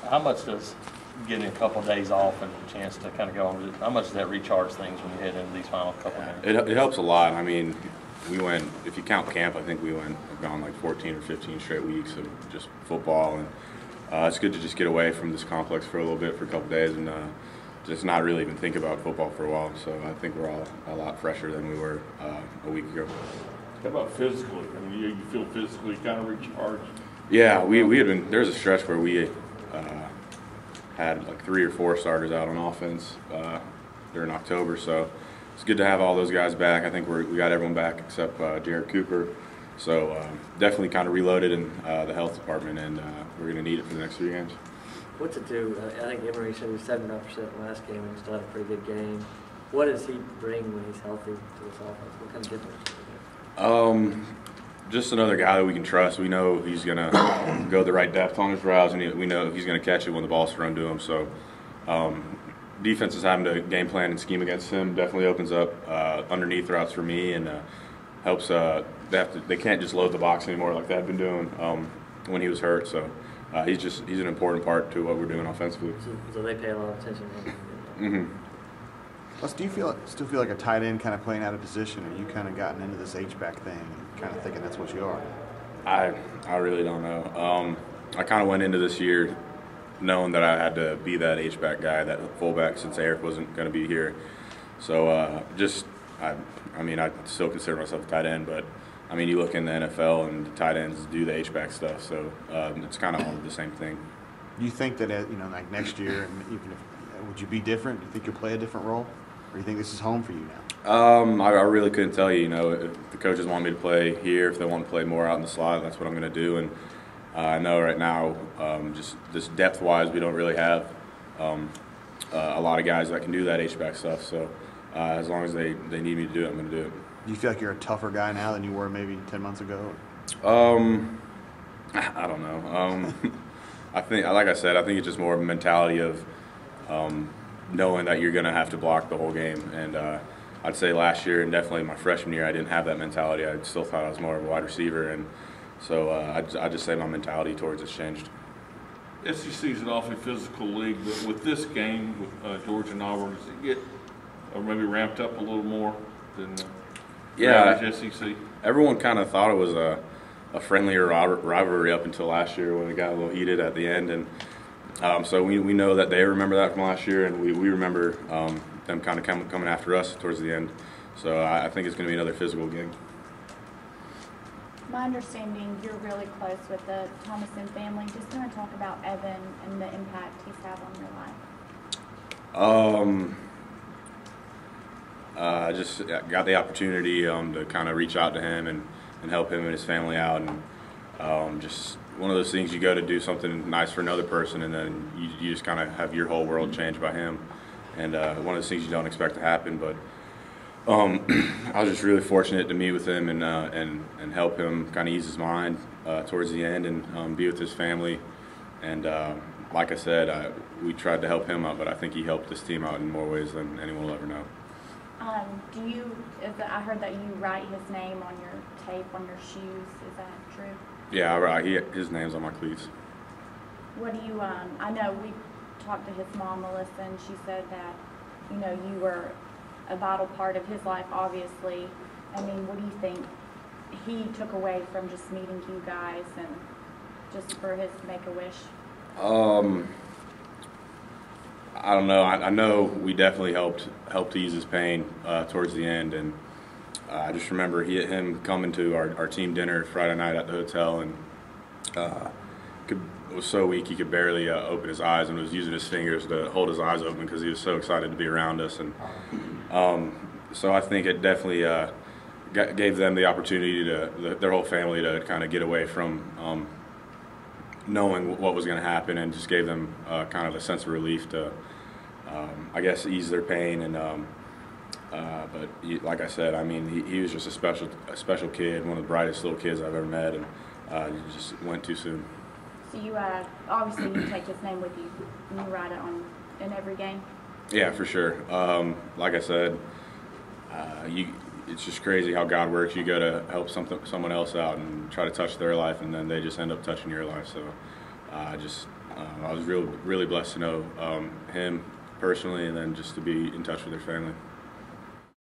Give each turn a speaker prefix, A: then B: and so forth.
A: How much does getting a couple of days off and a chance to kind of go on, how much does that recharge things when you head into these final couple of games?
B: It helps a lot. I mean, we went, if you count camp, I think we've gone like 14 or 15 straight weeks of just football, and it's good to just get away from this complex for a little bit for a couple of days and just not really even think about football for a while. So I think we're all a lot fresher than we were a week ago.
C: How about physically? I mean, you feel physically kind of recharged?
B: Yeah, we had been, there was a stretch where we had like 3 or 4 starters out on offense during October, so it's good to have all those guys back. I think we got everyone back except Jared Cooper, so definitely kind of reloaded in the health department, and we're going to need it for the next 3 games.
D: What's it do? I think Emery said he was 79% last game and he still had a pretty good game. What does he bring when he's healthy to this offense? What kind of difference does he make?
B: Just another guy that we can trust. We know he's going to go the right depth on his routes, and we know he's going to catch it when the ball's thrown to him. So defenses having to game plan and scheme against him definitely opens up underneath routes for me, and helps. They can't just load the box anymore like they've been doing when he was hurt. So he's an important part to what we're doing offensively.
D: So they pay a lot of attention to him.
B: Mm-hmm.
E: Plus, do you still feel like a tight end kind of playing out of position, or you kind of gotten into this H-back thing and kind of thinking that's what you are?
B: I really don't know. I kind of went into this year knowing that I had to be that H-back guy, that fullback, since Eric wasn't going to be here. So I mean, I still consider myself a tight end, but I mean, you look in the NFL and the tight ends do the H-back stuff, so it's kind of all the same thing.
E: Do you think that like next year, and would you be different? Do you think you'll play a different role? Or do you think this is home for you now?
B: I really couldn't tell you. If the coaches want me to play here, if they want to play more out in the slot, that's what I'm going to do. And I know right now, just this depth-wise, we don't really have a lot of guys that can do that H-back stuff. So as long as they need me to do it, I'm going to do it.
E: Do you feel like you're a tougher guy now than you were maybe 10 months ago?
B: I don't know. I think, like I said, I think it's just more of a mentality of knowing that you're going to have to block the whole game. And I'd say last year and definitely my freshman year, I didn't have that mentality. I still thought I was more of a wide receiver. And so I'd just say my mentality towards it's changed.
C: SEC is an awfully physical league, but with this game, with Georgia and Auburn, does it get maybe ramped up a little more than the average SEC? Everyone
B: kind of thought it was a friendlier rivalry up until last year when it got a little heated at the end. And so we know that they remember that from last year, and we remember them kind of coming after us towards the end. So I think it's going to be another physical game.
F: My understanding, you're really close with the Thomason family. Just kind of talk about Evan and the impact he's had on your life.
B: I just got the opportunity to kind of reach out to him and help him and his family out, and just one of those things, you go to do something nice for another person, and then you just kind of have your whole world changed by him. And one of those things you don't expect to happen, but I was just really fortunate to meet with him and help him kind of ease his mind towards the end, and be with his family. And like I said, we tried to help him out, but I think he helped this team out in more ways than anyone will ever know.
F: I heard that you write his name on your tape on your shoes. Is that true?
B: Yeah, his name's on my cleats.
F: What do you? I know we talked to his mom, Melissa, and she said that you were a vital part of his life. Obviously, I mean, what do you think he took away from just meeting you guys and just for his Make-A-Wish?
B: I don't know. I know we definitely helped ease his pain towards the end, and I just remember him coming to our team dinner Friday night at the hotel, and was so weak he could barely open his eyes, and was using his fingers to hold his eyes open because he was so excited to be around us. And so I think it definitely gave them the opportunity their whole family to kind of get away from knowing what was going to happen, and just gave them kind of a sense of relief to, I guess, ease their pain. And but like I said, I mean, he was just a special kid, one of the brightest little kids I've ever met, and he just went too soon.
F: So you obviously you take his name with you, and you write it in every game.
B: Yeah, for sure. Like I said, it's just crazy how God works. You go to help someone else out and try to touch their life, and then they just end up touching your life. So I was really blessed to know him personally, and then just to be in touch with their family.